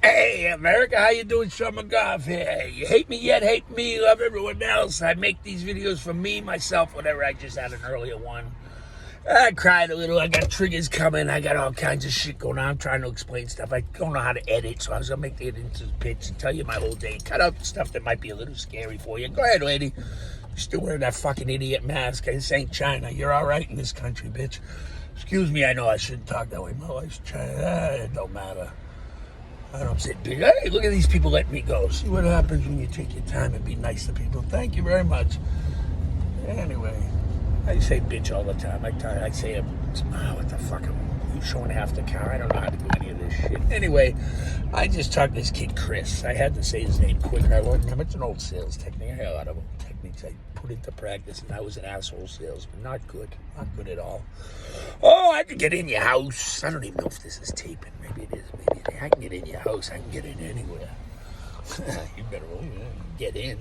Hey, America, how you doing? Sean McGough here. You hate me yet? Hate me. Love everyone else. I make these videos for me, myself, whatever. I just had an earlier one. I cried a little. I got triggers coming. I got all kinds of shit going on. I'm trying to explain stuff. I don't know how to edit, so I was going to make it into the pitch and tell you my whole day. Cut out the stuff that might be a little scary for you. Go ahead, lady. You're still wearing that fucking idiot mask. This ain't China. You're all right in this country, bitch. Excuse me, I know I shouldn't talk that way. My wife's China. It don't matter. I don't say, hey, look at these people letting me go. See what happens when you take your time and be nice to people. Thank you very much. Anyway, I say bitch all the time. I say, what the fuck? You showing half the car? I don't know how to do any of this shit. Anyway, I just talked to this kid, Chris. I had to say his name quicker. I learned him. It's an old sales technique. I had a lot of techniques I put into practice, and I was an asshole salesman. Not good. Not good at all. Oh, I can get in your house. I don't even know if this is taping. Maybe it is. Maybe it is. I can get in your house. I can get in anywhere. You better get in.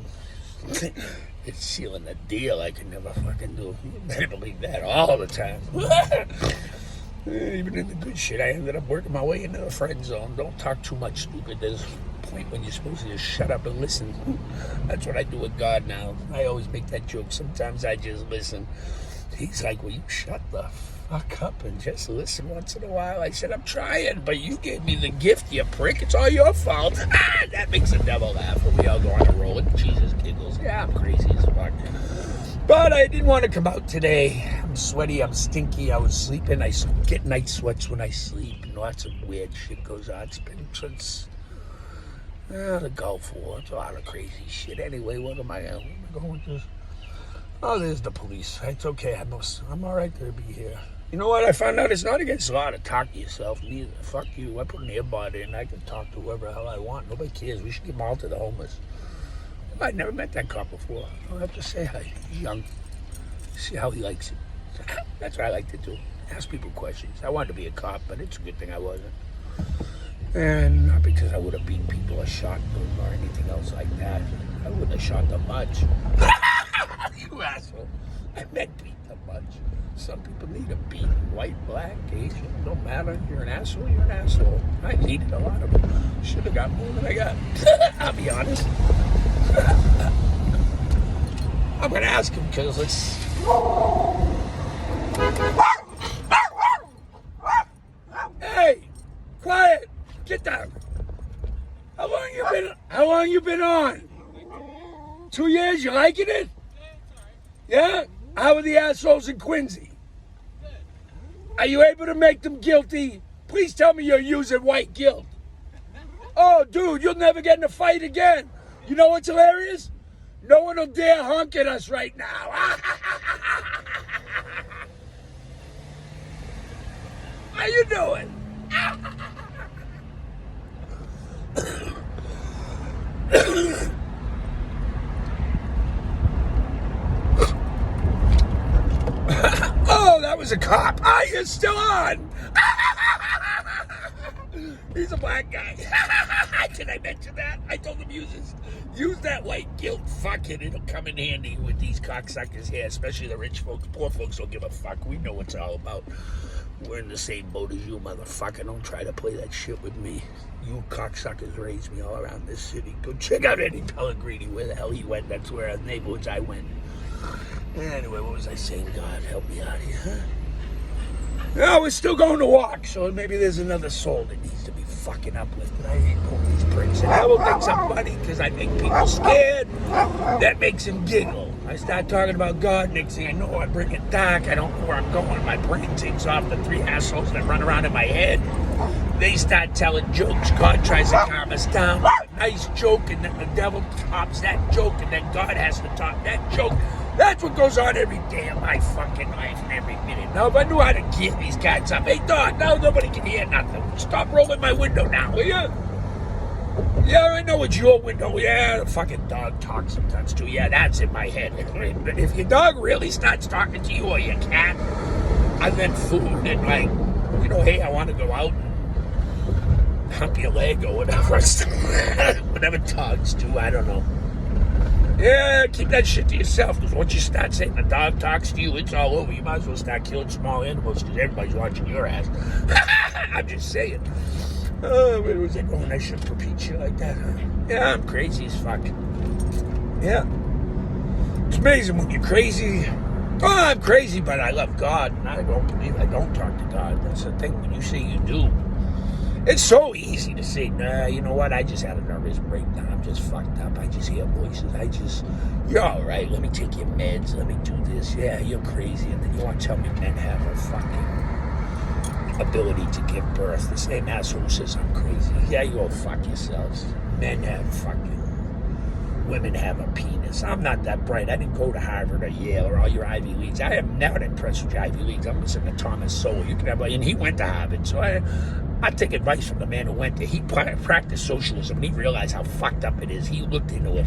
It's sealing the deal. I can never fucking do. You better believe that all the time. Even in the good shit, I ended up working my way into the friend zone. Don't talk too much stupid. There's a point when you're supposed to just shut up and listen. That's what I do with God now. I always make that joke. Sometimes I just listen. He's like, will you shut the fuck up and just listen once in a while? I said, I'm trying, but you gave me the gift, you prick. It's all your fault. That makes the devil laugh when we all go on a roll and Jesus giggles. Yeah, I'm crazy as fuck. But I didn't want to come out today. I'm sweaty, I'm stinky, I was sleeping. I get night sweats when I sleep, and lots of weird shit goes on. It's been since the Gulf War. It's a lot of crazy shit. Anyway, what am I going to? Oh, there's the police. It's okay. I'm all right to be here. You know what? I found out it's not against the law to talk to yourself. Neither. Fuck you. I put an earbud in. I can talk to whoever the hell I want. Nobody cares. We should give them all to the homeless. I'd never met that cop before. I'll have to say hi. He's young. See how he likes it. That's what I like to do. Ask people questions. I wanted to be a cop, but it's a good thing I wasn't. And not because I would have beat people or shot them or anything else like that. I wouldn't have shot them much. You asshole. I meant beat them much. Some people need a beat. White, black, Asian, don't matter. You're an asshole, you're an asshole. I needed a lot of them. Should have got more than I got. I'll be honest. I'm going to ask him because let's... Hey! Quiet! Get down! How long you been on? 2 years? You liking it? Yeah? How are the assholes in Quincy? Are you able to make them guilty? Please tell me you're using white guilt. Oh, dude, you'll never get in a fight again. You know what's hilarious? No one will dare honk at us right now. How you doing? Oh, that was a cop. Ah, you're still on. He's a black guy. Did I mention that? I told him use that white guilt. Fuck it. It'll come in handy with these cocksuckers here, especially the rich folks. Poor folks don't give a fuck. We know what it's all about. We're in the same boat as you, motherfucker. Don't try to play that shit with me. You cocksuckers raised me all around this city. Go check out Eddie Pellegrini. Where the hell he went, that's where the neighborhoods I went. Anyway, what was I saying? God, help me out here, huh? No, we're still going to walk, so maybe there's another soul that needs to be fucking uplifted. I hate police pricks. And Devil thinks I'm funny because I make people scared. That makes them giggle. I start talking about God, next thing I know, I bring it dark. I don't know where I'm going. My brain takes off the three assholes that run around in my head. They start telling jokes. God tries to calm us down with a nice joke, and then the devil tops that joke, and then God has to top that joke. That's what goes on every day of my fucking life and every minute. Now, if I knew how to gear these guys up, hey, dog, now nobody can hear nothing. Stop rolling my window now, will you? Yeah, I know it's your window. Yeah, the fucking dog talks sometimes too. Yeah, that's in my head. But if your dog really starts talking to you or your cat, I meant food and like, you know, hey, I want to go out and hump your leg or whatever. Whatever dogs do, I don't know. Yeah, keep that shit to yourself, because once you start saying the dog talks to you, it's all over. You might as well start killing small animals, because everybody's watching your ass. I'm just saying. Where was I going? I shouldn't repeat shit like that, huh? Yeah, I'm crazy as fuck. Yeah. It's amazing when you're crazy. Oh, I'm crazy, but I love God, and I don't believe I don't talk to God. That's the thing. When you say you do, it's so easy to say, nah, you know what? I just had a nervous breakdown. I'm just fucked up. I just hear voices. You're all right. Let me take your meds. Let me do this. Yeah, you're crazy. And then you want to tell me men have a fucking ability to give birth. The same asshole says I'm crazy. Yeah, you all fuck yourselves. Men have fucking... Women have a penis. I'm not that bright. I didn't go to Harvard or Yale or all your Ivy Leagues. I am not impressed with your Ivy Leagues. I'm listening to Thomas Sowell. You can have, and he went to Harvard. So I take advice from the man who went there. He practiced socialism, and he realized how fucked up it is. He looked into it.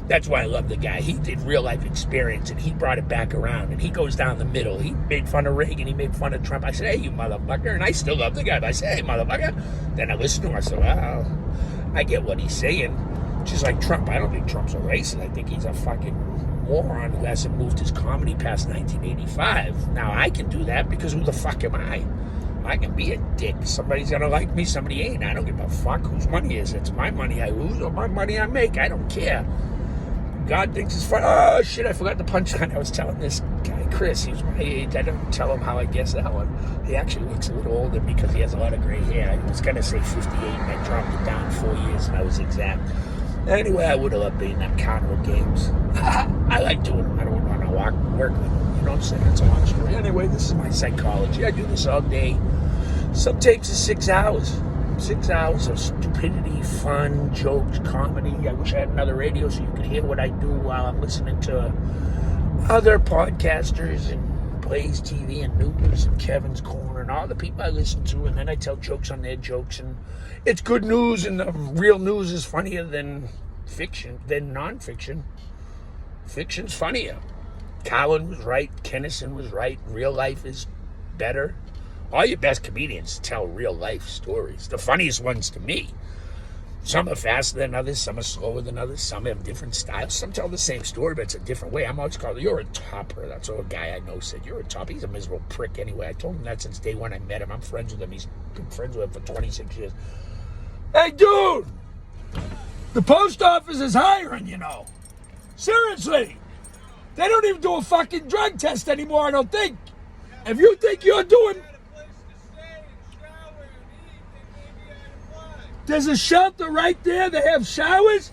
That's why I love the guy. He did real life experience, and he brought it back around, and he goes down the middle. He made fun of Reagan. He made fun of Trump. I said, hey, you motherfucker. And I still love the guy, but I said, hey, motherfucker. Then I listened to him. I said, wow, I get what he's saying. Just like Trump. I don't think Trump's a racist. I think he's a fucking moron who hasn't moved his comedy past 1985. Now, I can do that because who the fuck am I? I can be a dick. Somebody's gonna like me, somebody ain't. I don't give a fuck whose money is. It's my money I lose or my money I make. I don't care. God thinks it's fun. Oh, shit, I forgot the punchline. I was telling this guy, Chris, he was my age. I don't tell him how I guess that one. He actually looks a little older because he has a lot of gray hair. I was gonna say 58, and I dropped it down 4 years, and I was exact. Anyway, I would have loved being at carnival games. I like doing them. I don't want to work with them. You know what I'm saying? That's a long story. Anyway, this is my psychology. I do this all day. Some tapes are 6 hours. 6 hours of stupidity, fun, jokes, comedy. I wish I had another radio so you could hear what I do while I'm listening to other podcasters and Blaze TV and News and Kevin's Corner and all the people I listen to, and then I tell jokes on their jokes, and it's good news, and the real news is funnier than fiction, than non-fiction. Fiction's funnier. Colin was right, Kennison was right, real life is better. All your best comedians tell real life stories, the funniest ones to me. Some are faster than others, some are slower than others, some have different styles, some tell the same story, but it's a different way. I'm always called, you're a topper. That's what a guy I know said, you're a topper. He's a miserable prick anyway. I told him that since day one I met him. I'm friends with him. He's been friends with him for 26 years. Hey, dude! The post office is hiring, you know. Seriously. They don't even do a fucking drug test anymore, I don't think. If you think you're doing... There's a shelter right there. They have showers.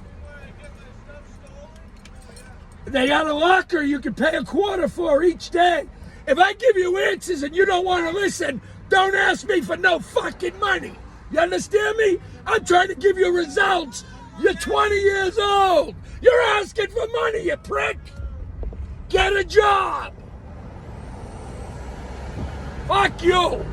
They got a locker you can pay $25 for each day. If I give you answers and you don't want to listen, don't ask me for no fucking money. You understand me? I'm trying to give you results. You're 20 years old. You're asking for money, you prick. Get a job. Fuck you.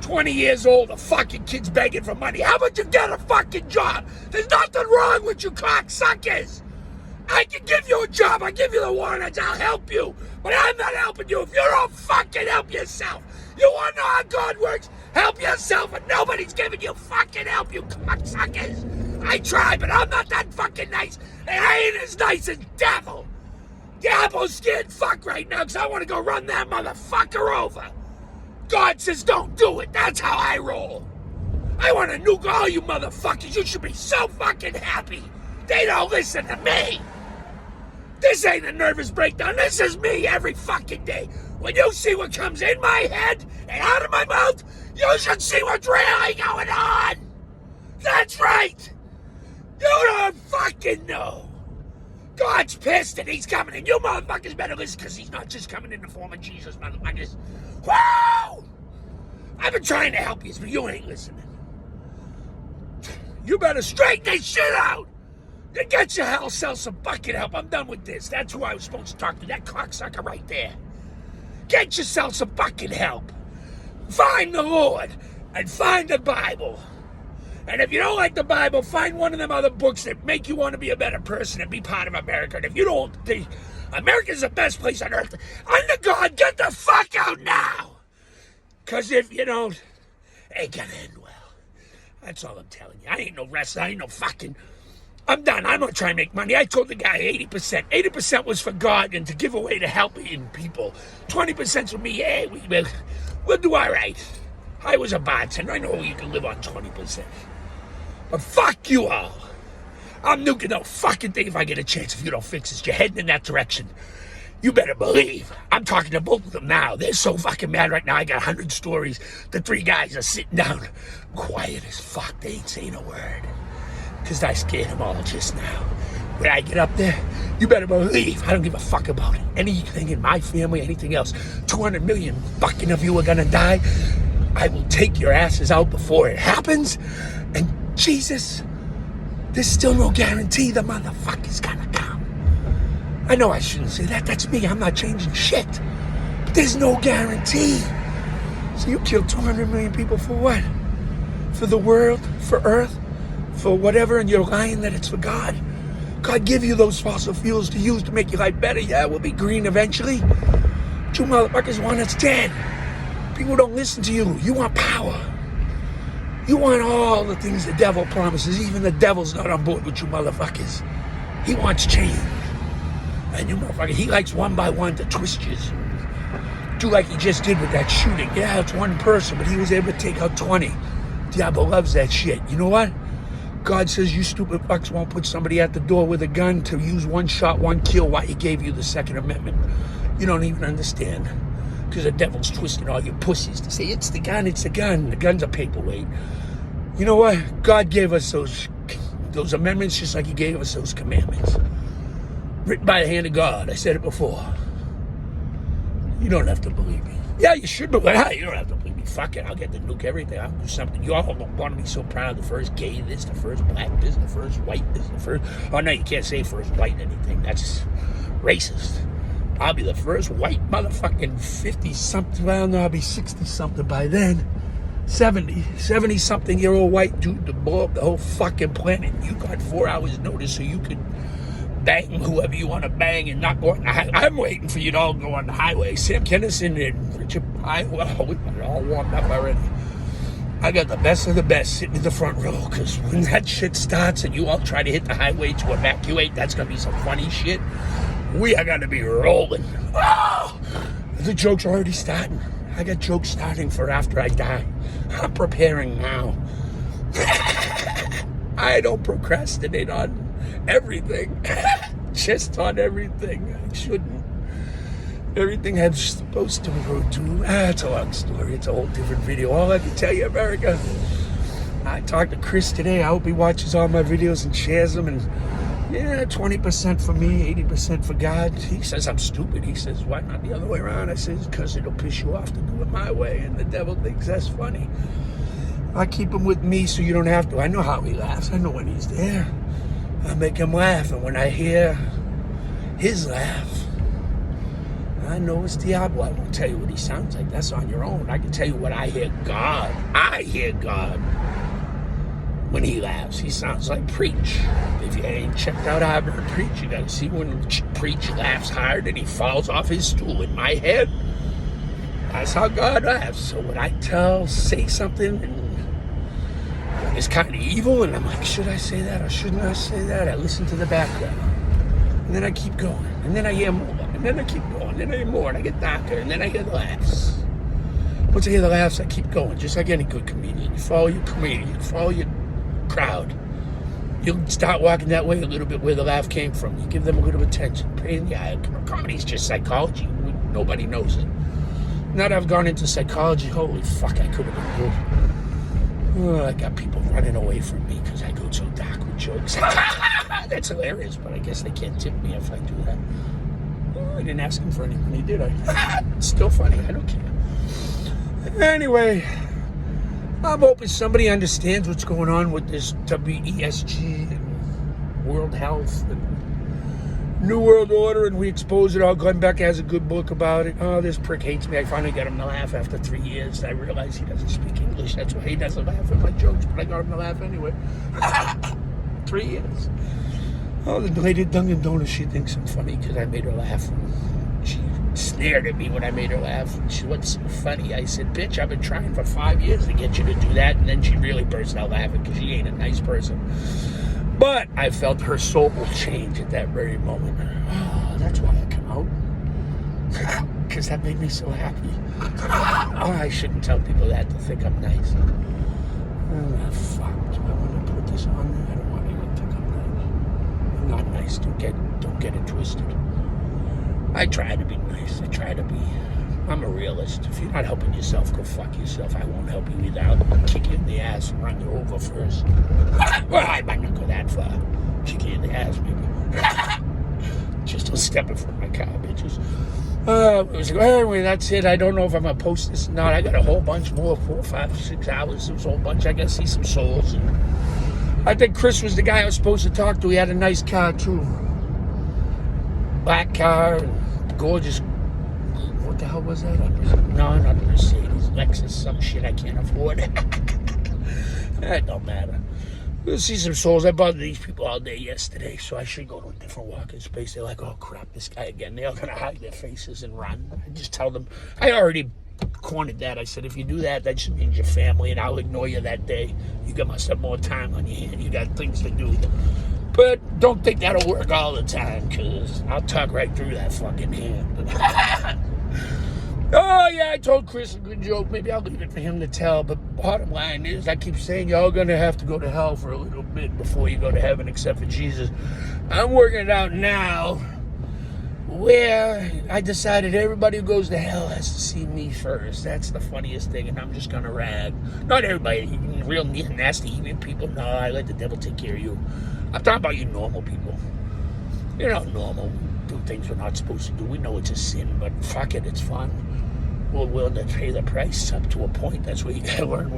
20 years old, a fucking kid's begging for money. How about you get a fucking job? There's nothing wrong with you cocksuckers. I can give you a job. I give you the warrants. I'll help you. But I'm not helping you if you don't fucking help yourself. You want to know how God works? Help yourself, and nobody's giving you fucking help, you cocksuckers. I try, but I'm not that fucking nice. And I ain't as nice as devil. Diablo's scared fuck right now because I want to go run that motherfucker over. God says don't do it. That's how I roll. I want to nuke all you motherfuckers. You should be so fucking happy. They don't listen to me. This ain't a nervous breakdown. This is me every fucking day. When you see what comes in my head and out of my mouth, you should see what's really going on. That's right. You don't fucking know. God's pissed and he's coming, and you motherfuckers better listen, because he's not just coming in the form of Jesus, motherfuckers. Whoa! I've been trying to help you, but you ain't listening. You better straighten this shit out. Then get your hell self some fucking help. I'm done with this. That's who I was supposed to talk to, that cocksucker right there. Get yourself some fucking help. Find the Lord and find the Bible. And if you don't like the Bible, find one of them other books that make you want to be a better person and be part of America. And if you don't think America's the best place on earth, under God, get the fuck out now. Because if you don't, it ain't gonna end well. That's all I'm telling you. I ain't no wrestler. I ain't no fucking... I'm done. I'm not trying to make money. I told the guy 80%. 80% was for God and to give away to helping people. 20%'s for me. Hey, we'll do all right. I was a bartender. I know you can live on 20%. But fuck you all. I'm nuking the fucking thing if I get a chance. If you don't fix this, you're heading in that direction. You better believe. I'm talking to both of them now. They're so fucking mad right now. I got 100 stories. The 3 guys are sitting down, quiet as fuck. They ain't saying a word. Because I scared them all just now. When I get up there, you better believe I don't give a fuck about it. Anything in my family, anything else. 200 million fucking of you are gonna die. I will take your asses out before it happens. And Jesus, there's still no guarantee the motherfucker's gonna come. I know I shouldn't say that. That's me. I'm not changing shit. But there's no guarantee. So you killed 200 million people for what? For the world? For Earth? For whatever? And you're lying that it's for God? God give you those fossil fuels to use to make your life better. Yeah, we'll be green eventually. But you motherfuckers want us dead. People don't listen to you. You want power. You want all the things the devil promises. Even the devil's not on board with you motherfuckers. He wants change. And you motherfucker, he likes one by one to twist you. Do like he just did with that shooting. Yeah, it's one person, but he was able to take out 20. Diablo loves that shit. You know what? God says you stupid fucks won't put somebody at the door with a gun to use one shot, one kill while he gave you the Second Amendment. You don't even understand. Because the devil's twisting all your pussies to say, it's the gun, it's the gun. The gun's a paperweight. You know what? God gave us those amendments just like he gave us those commandments. Written by the hand of God. I said it before. You don't have to believe me. Yeah, you should, but you don't have to believe me. Fuck it, I'll get to nuke everything. I'll do something. You all want to be so proud. The first gay this, the first black this, the first white this, the first... Oh, no, you can't say first white anything. That's racist. I'll be the first white motherfucking 50-something. Well, no, I'll be 60-something by then. 70-something-year-old white dude to blow up the whole fucking planet. You got 4 hours notice so you could bang whoever you want to bang and not go on the highway. I'm waiting for you to all go on the highway. Sam Kennison and Richard Pye, well, we got it all warmed up already. I got the best of the best sitting in the front row, because when that shit starts and you all try to hit the highway to evacuate, that's going to be some funny shit. We are going to be rolling. Oh! The joke's already starting. I got jokes starting for after I die. I'm preparing now. I don't procrastinate on everything. Just on everything. I shouldn't. Everything I'm supposed to go to. It's a long story. It's a whole different video. All I can tell you, America, I talked to Chris today. I hope he watches all my videos and shares them. And yeah, 20% for me, 80% for God. He says I'm stupid. He says, why not the other way around? I says, because it'll piss you off to do it my way. And the devil thinks that's funny. I keep him with me so you don't have to. I know how he laughs. I know when he's there. I make him laugh. And when I hear his laugh, I know it's Diablo. I won't tell you what he sounds like. That's on your own. I can tell you what I hear God. I hear God. When he laughs, he sounds like Preach. If you ain't checked out I've heard Preach, you gotta see when Preach laughs hard and he falls off his stool. In my head, that's how God laughs. So when I say something and it's kind of evil, and I'm like, should I say that or shouldn't I say that? I listen to the background, and then I keep going, and then I hear more, and then I keep going, and then I hear more, and I get darker, and then I hear the laughs. Once I hear the laughs, I keep going, just like any good comedian. You follow your comedian, you follow your crowd. You'll start walking that way a little bit where the laugh came from. You give them a little attention. Pain in the eye. Comedy's just psychology. Nobody knows it. Now that I've gone into psychology, holy fuck, I could have been good. Oh, I got people running away from me because I go so dark with jokes. That's hilarious, but I guess they can't tip me if I do that. Oh, I didn't ask him for any money, did I? It's still funny. I don't care. Anyway, I'm hoping somebody understands what's going on with this WESG and World Health and New World Order, and we expose it all. Glenn Beck has a good book about it. Oh, this prick hates me. I finally got him to laugh after 3 years. I realize he doesn't speak English. That's why he doesn't laugh at my jokes, but I got him to laugh anyway. 3 years. Oh, the lady at Dunkin' Donuts, she thinks I'm funny because I made her laugh. She sneered at me when I made her laugh. She, what's so funny? I said, bitch, I've been trying for 5 years to get you to do that. And then she really burst out laughing because she ain't a nice person. But I felt her soul will change at that very moment. Oh, that's why I come out. because that made me so happy. Oh, I shouldn't tell people that to think I'm nice. Oh, fuck. Do I want to put this on there? I don't want anyone to think I'm nice. I'm not nice. Don't get it twisted. I try to be nice. I try to be. I'm a realist. If you're not helping yourself, go fuck yourself. I won't help you either. I'll kick you in the ass and run you over first. Well, I might not go that far. Kick you in the ass, maybe. Just don't step in front of my car, bitches. Anyway, that's it. I don't know if I'm going to post this or not. I got a whole bunch more, 4, 5, 6 hours. There's a whole bunch. I got to see some souls. And I think Chris was the guy I was supposed to talk to. He had a nice car, too. Black car, and gorgeous. What the hell was that? No, not a Mercedes. Lexus, some shit I can't afford. It don't matter. We'll see some souls. I bothered these people all day yesterday, so I should go to a different walking space. They're like, oh, crap, this guy again. They're going to hide their faces and run. I just tell them. I already cornered that. I said, if you do that, that just means your family, and I'll ignore you that day. You must have more time on your hand. You got things to do. But don't think that'll work all the time, because I'll talk right through that fucking hand. Oh, yeah, I told Chris a good joke. Maybe I'll leave it for him to tell. But bottom line is, I keep saying y'all going to have to go to hell for a little bit before you go to heaven, except for Jesus. I'm working it out now where I decided everybody who goes to hell has to see me first. That's the funniest thing, and I'm just going to rag. Not everybody, real nasty, evil people. No, I let the devil take care of you. I'm talking about you normal people. You're not normal. We do things we're not supposed to do. We know it's a sin, but fuck it, it's fun. We're willing to pay the price up to a point. That's what you gotta learn.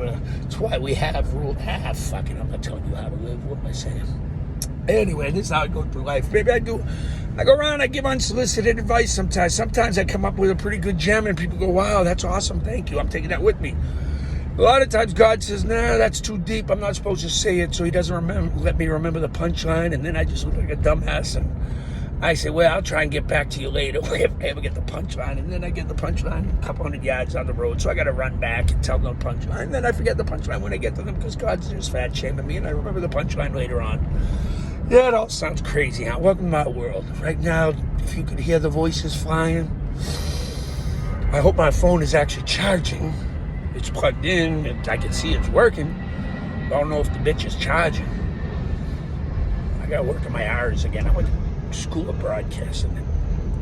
That's why we have rule half. Fuck it, I'm not telling you how to live. What am I saying? Anyway, this is how I go through life. Maybe I go around, I give unsolicited advice sometimes. Sometimes I come up with a pretty good gem and people go, wow, that's awesome, thank you. I'm taking that with me. A lot of times God says, nah, that's too deep. I'm not supposed to say it, so he doesn't let me remember the punchline, and then I just look like a dumbass, and I say, well, I'll try and get back to you later if I ever get the punchline. And then I get the punchline a couple hundred yards on the road, so I got to run back and tell them the punchline. And then I forget the punchline when I get to them because God's just fat shaming me, and I remember the punchline later on. Yeah, it all sounds crazy, huh? Welcome to my world. Right now, if you could hear the voices flying, I hope my phone is actually charging. It's plugged in, and I can see it's working. I don't know if the bitch is charging. I got to work on my hours again. I went to school of broadcasting, and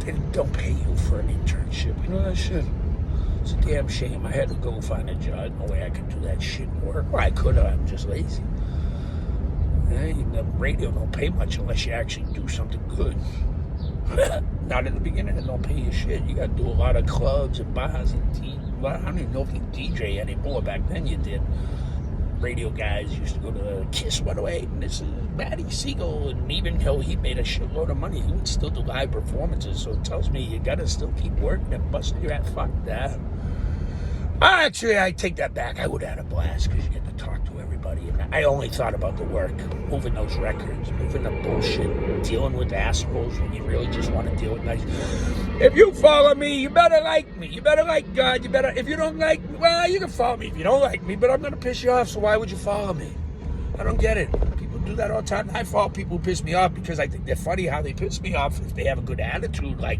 they don't pay you for an internship. You know that shit? It's a damn shame. I had to go find a job. No way I could do that shit and work. Well, I could have. I'm just lazy. The radio don't pay much unless you actually do something good. Not in the beginning, it don't pay you shit. You got to do a lot of clubs and bars and I don't even know if you DJ anymore. Back then you did. Radio guys used to go to Kiss 108, and this is Matty Siegel, and even though he made a shitload of money, he would still do live performances, so it tells me you gotta still keep working and busting your ass. Fuck that. Actually, I take that back. I would have had a blast, because you get to talk to everybody, and I only thought about the work, moving those records, moving the bullshit, dealing with assholes when you really just want to deal with nice. If you follow me, you better like me. You better like God. You better. If you don't like me, well, you can follow me if you don't like me, but I'm going to piss you off, so why would you follow me? I don't get it. People do that all the time. I follow people who piss me off because I think they're funny how they piss me off if they have a good attitude, like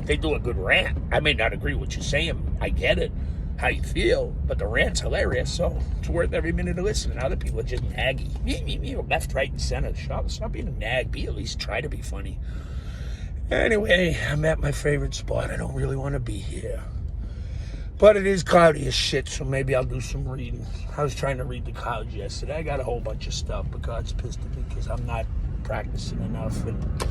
they do a good rant. I may not agree with what you're saying. I get it, how you feel, but the rant's hilarious, so it's worth every minute of listening. Other people are just naggy. Left, right, and center. Stop being a nag. At least try to be funny. Anyway, I'm at my favorite spot. I don't really want to be here. But it is cloudy as shit, so maybe I'll do some reading. I was trying to read the clouds yesterday. I got a whole bunch of stuff, but God's pissed at me because I'm not practicing enough. And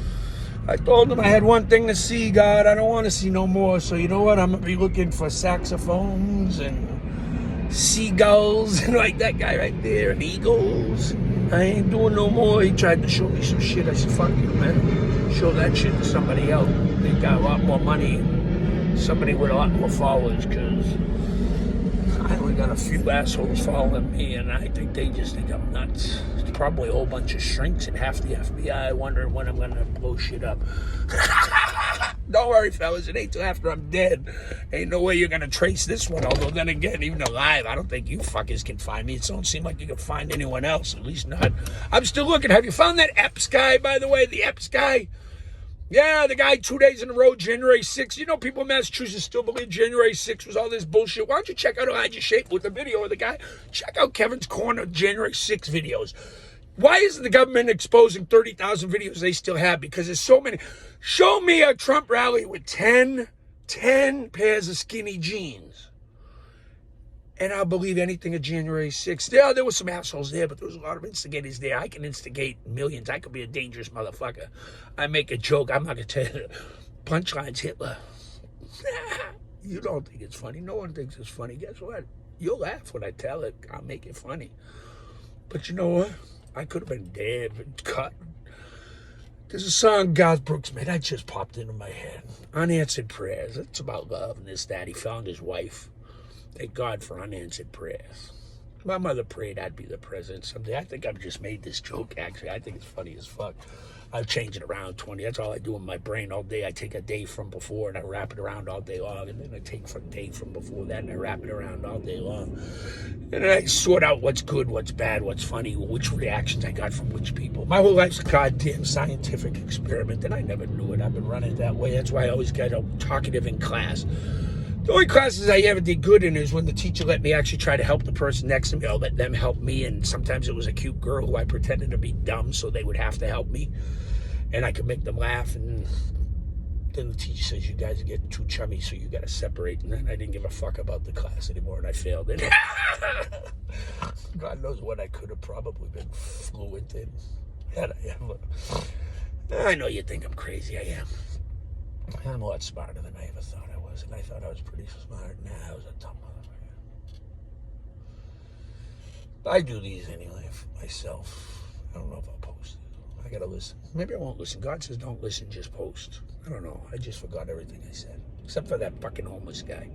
I told him I had one thing to see, God. I don't want to see no more. So you know what? I'm going to be looking for saxophones and seagulls and like that guy right there and eagles. I ain't doing no more. He tried to show me some shit. I said, fuck you, man. Show that shit to somebody else. They got a lot more money. Somebody with a lot more followers, because I only got a few assholes following me, and I think they just think I'm nuts. It's probably a whole bunch of shrinks and half the FBI wondering when I'm going to blow shit up. Don't worry, fellas. It ain't till after I'm dead. Ain't no way you're going to trace this one. Although, then again, even alive, I don't think you fuckers can find me. It don't seem like you can find anyone else. At least not. I'm still looking. Have you found that Epps guy, by the way? The Epps guy? Yeah, the guy 2 days in a row, January 6th. You know, people in Massachusetts still believe January 6th was all this bullshit. Why don't you check out Elijah Shape with the video of the guy? Check out Kevin's Corner January 6th videos. Why isn't the government exposing 30,000 videos they still have? Because there's so many. Show me a Trump rally with 10 pairs of skinny jeans, and I'll believe anything of January 6th. Yeah, there were some assholes there, but there was a lot of instigators there. I can instigate millions. I could be a dangerous motherfucker. I make a joke. I'm not going to tell you. Punchline's Hitler. You don't think it's funny. No one thinks it's funny. Guess what? You'll laugh when I tell it. I'll make it funny. But you know what? I could have been dead, been cut. There's a song Garth Brooks made. That just popped into my head. Unanswered Prayers. It's about love and this, that. He found his wife. Thank God for unanswered prayers. My mother prayed I'd be the president someday. I think I've just made this joke, actually. I think it's funny as fuck. I've changed it around 20. That's all I do in my brain all day. I take a day from before and I wrap it around all day long. And then I take a day from before that and I wrap it around all day long. And then I sort out what's good, what's bad, what's funny, which reactions I got from which people. My whole life's a goddamn scientific experiment, and I never knew it. I've been running that way. That's why I always got talkative in class. The only classes I ever did good in is when the teacher let me actually try to help the person next to me. I'll let them help me, and sometimes it was a cute girl who I pretended to be dumb so they would have to help me, and I could make them laugh. And then the teacher says, you guys are getting too chummy, so you got to separate. And then I didn't give a fuck about the class anymore, and I failed it. God knows what I could have probably been fluent in had I ever. I know you think I'm crazy. I am. I'm a lot smarter than I ever thought I was, and I thought I was pretty smart. Nah, I was a dumb motherfucker. I do these anyway myself. I don't know if I'll post it. I gotta listen. Maybe I won't listen. God says don't listen, just post. I don't know. I just forgot everything I said, except for that fucking homeless guy.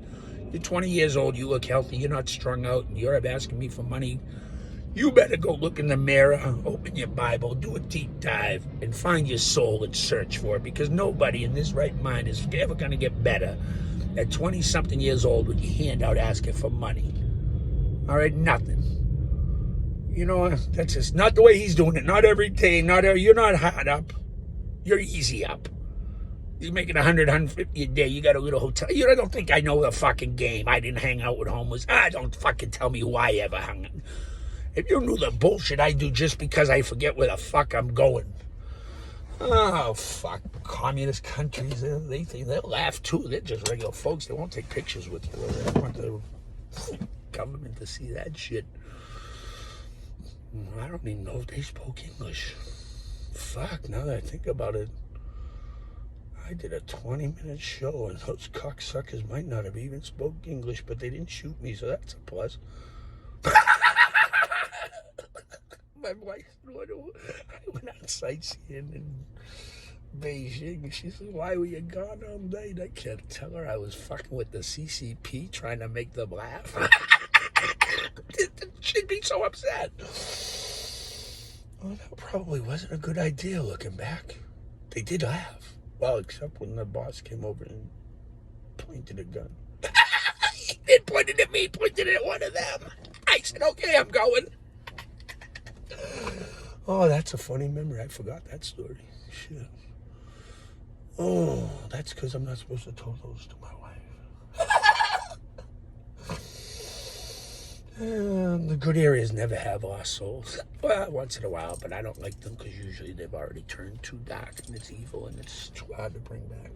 You're 20 years old. You look healthy. You're not strung out. And you're asking me for money. You better go look in the mirror, open your Bible, do a deep dive, and find your soul and search for it, because nobody in this right mind is ever going to get better at 20-something years old with your hand out asking for money. All right, nothing. You know, that's just not the way he's doing it. Not every day. You're not hard up. You're easy up. You're making 100, 150 a day. You got a little hotel. You don't think I know the fucking game. I didn't hang out with homeless. Don't fucking tell me who I ever hung out. If you knew the bullshit I do just because I forget where the fuck I'm going. Oh, fuck. Communist countries, they think they'll laugh too. They're just regular folks. They won't take pictures with you. They don't want the government to see that shit. I don't even know if they spoke English. Fuck, now that I think about it, I did a 20-minute show, and those cocksuckers might not have even spoke English, but they didn't shoot me, so that's a plus. My wife, I went out sightseeing in Beijing. She said, why were you gone all night? I can't tell her I was fucking with the CCP trying to make them laugh. She'd be so upset. Well, that probably wasn't a good idea looking back. They did laugh. Well, except when the boss came over and pointed a gun. He didn't point it at me, pointed it at one of them. I said, okay, I'm going. Oh, that's a funny memory. I forgot that story. Shit. Oh, that's because I'm not supposed to tell those to my wife. The good areas never have lost souls. Well, once in a while, but I don't like them because usually they've already turned too dark and it's evil and it's too hard to bring back.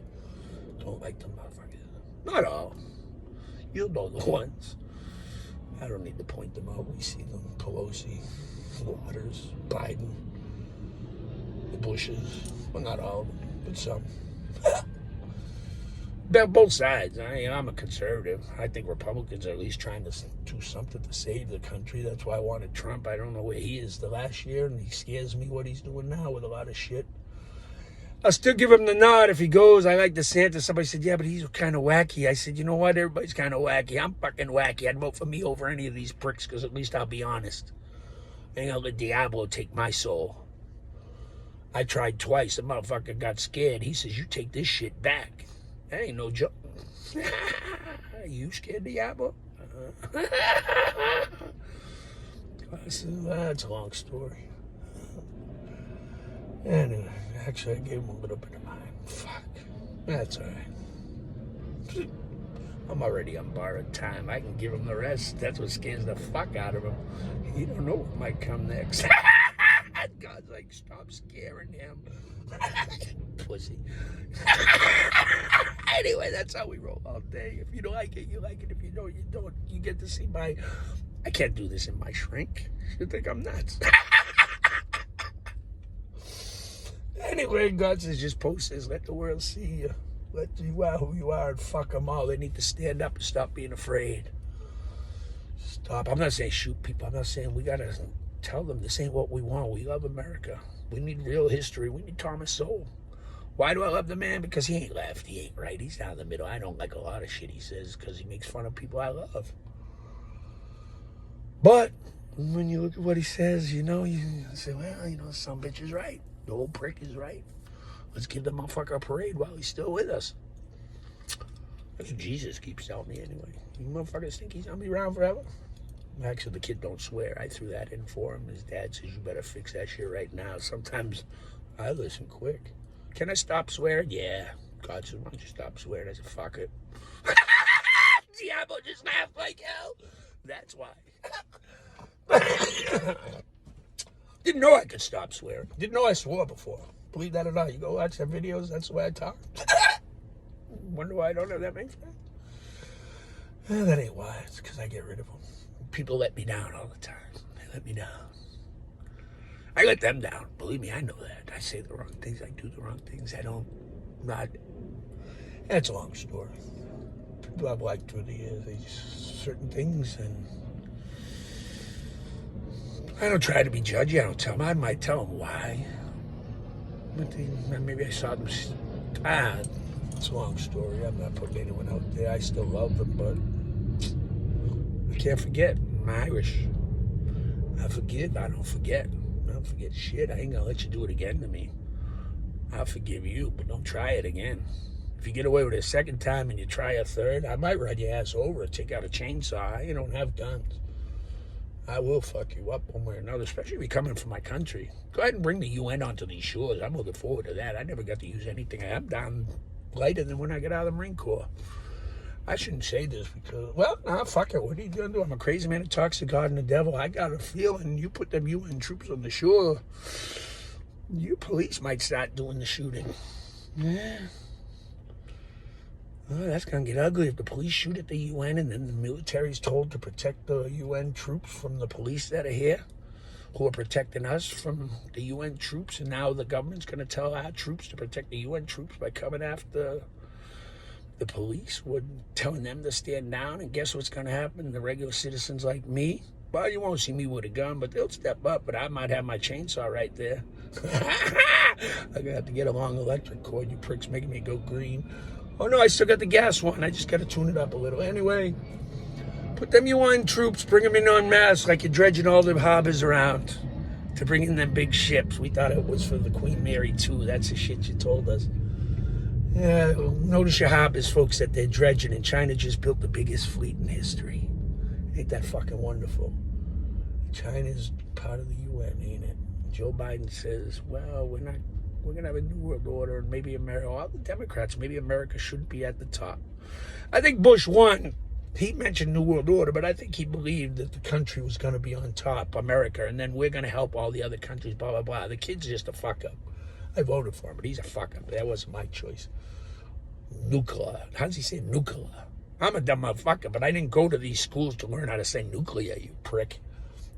Don't like them motherfuckers. Not all. You'll know the ones. I don't need to point them out. We see them. Pelosi, Waters, Biden, the Bushes. Well, not all of them, but some. Both sides. I'm a conservative. I think Republicans are at least trying to do something to save the country. That's why I wanted Trump. I don't know where he is the last year, and he scares me what he's doing now with a lot of shit. I'll still give him the nod if he goes. I like DeSantis. Somebody said, yeah, but he's kind of wacky. I said, you know what? Everybody's kind of wacky. I'm fucking wacky. I'd vote for me over any of these pricks because at least I'll be honest. I ain't gonna let Diablo take my soul. I tried twice. The motherfucker got scared. He says, you take this shit back. That ain't no joke. You scared, Diablo? I said, that's a long story. Anyway, Actually, I gave him a little bit of mine. Fuck. That's all right. I'm already on borrowed time. I can give him the rest. That's what scares the fuck out of him. You don't know what might come next. God's like, stop scaring him. Pussy. Anyway, that's how we roll all day. If you don't like it, you like it. If you don't, you don't. You get to see my... I can't do this in my shrink. You think I'm nuts. Anyway, God says, just post this. Let the world see you. Let you are who you are and fuck them all. They need to stand up and stop being afraid. Stop. I'm not saying shoot people. I'm not saying we got to tell them this ain't what we want. We love America. We need real history. We need Thomas Sowell. Why do I love the man? Because he ain't left. He ain't right. He's down the middle. I don't like a lot of shit he says because he makes fun of people I love. But when you look at what he says, you know, you say, well, you know, some bitch is right. The old prick is right. Let's give the motherfucker a parade while he's still with us. That's what Jesus keeps telling me anyway. You motherfuckers think he's going to be around forever? Actually, the kid don't swear. I threw that in for him. His dad says, you better fix that shit right now. Sometimes I listen quick. Can I stop swearing? Yeah. God says, why don't you stop swearing? I said, fuck it. Diablo just laughed like hell. That's why. Didn't know I could stop swearing. Didn't know I swore before. Believe that or not. You go watch their videos, that's the way I talk. Wonder why I don't have that many friends? That ain't why. It's because I get rid of them. People let me down all the time. They let me down. I let them down. Believe me, I know that. I say the wrong things. I do the wrong things. I don't... Not... That's a long story. People I've liked through the years. They just... Certain things and... I don't try to be judgy. I don't tell them. I might tell them why. But maybe I saw them... It's a long story. I'm not putting anyone out there. I still love them, but... I can't forget. I'm Irish. I forgive. I don't forget. I don't forget shit. I ain't gonna let you do it again to me. I'll forgive you, but don't try it again. If you get away with it a second time and you try a third, I might run your ass over and take out a chainsaw. I don't have guns. I will fuck you up one way or another, especially if you're coming from my country. Go ahead and bring the UN onto these shores. I'm looking forward to that. I never got to use anything. I'm down lighter than when I got out of the Marine Corps. I shouldn't say this because, well, nah, fuck it. What are you going to do? I'm a crazy man who talks to God and the devil. I got a feeling you put them UN troops on the shore, you police might start doing the shooting. Yeah. Well, that's going to get ugly if the police shoot at the UN and then the military's told to protect the UN troops from the police that are here, who are protecting us from the UN troops. And now the government's going to tell our troops to protect the UN troops by coming after the police. We're telling them to stand down. And guess what's going to happen? The regular citizens like me, well, you won't see me with a gun, but they'll step up. But I might have my chainsaw right there. I'm going to have to get a long electric cord. You pricks making me go green. Oh, no, I still got the gas one. I just got to tune it up a little. Anyway, put them UN troops, bring them in en masse like you're dredging all the harbors around to bring in them big ships. We thought it was for the Queen Mary, too. That's the shit you told us. Yeah, notice your harbors, folks, that they're dredging, and China just built the biggest fleet in history. Ain't that fucking wonderful? China's part of the UN, ain't it? Joe Biden says, well, we're going to have a new world order, and maybe America, all the Democrats, maybe America shouldn't be at the top. I think Bush won. He mentioned New World Order, but I think he believed that the country was going to be on top, America, and then we're going to help all the other countries, blah, blah, blah. The kid's just a fuck-up. I voted for him, but he's a fuck-up. That wasn't my choice. Nuclear. How does he say nuclear? I'm a dumb motherfucker, but I didn't go to these schools to learn how to say nuclear, you prick.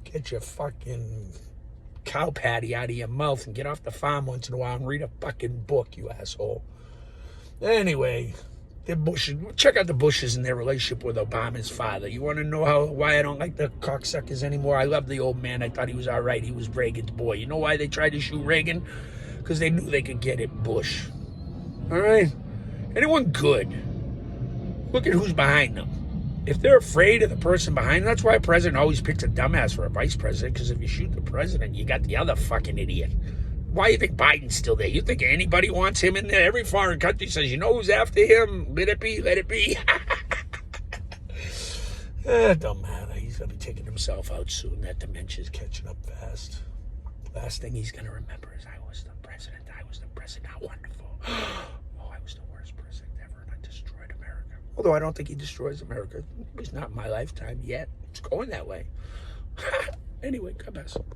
Get your fucking cow patty out of your mouth and get off the farm once in a while and read a fucking book, you asshole. Anyway, the Bushes, check out the Bushes and their relationship with Obama's father. You want to know why I don't like the cocksuckers anymore? I love the old man. I thought he was all right. He was Reagan's boy. You know why they tried to shoot Reagan? Because they knew they could get at Bush. All right? Anyone good, look at who's behind them. If they're afraid of the person behind them, that's why a president always picks a dumbass for a vice president, because if you shoot the president, you got the other fucking idiot. Why do you think Biden's still there? You think anybody wants him in there? Every foreign country says, you know who's after him? Let it be, let it be. It don't matter. He's going to be taking himself out soon. That dementia's catching up fast. last thing he's gonna remember is I was the president. How wonderful. Oh, I was the worst president ever, and I destroyed America. Although I don't think he destroys America. It's not in my lifetime yet. It's going that way. Anyway, God bless.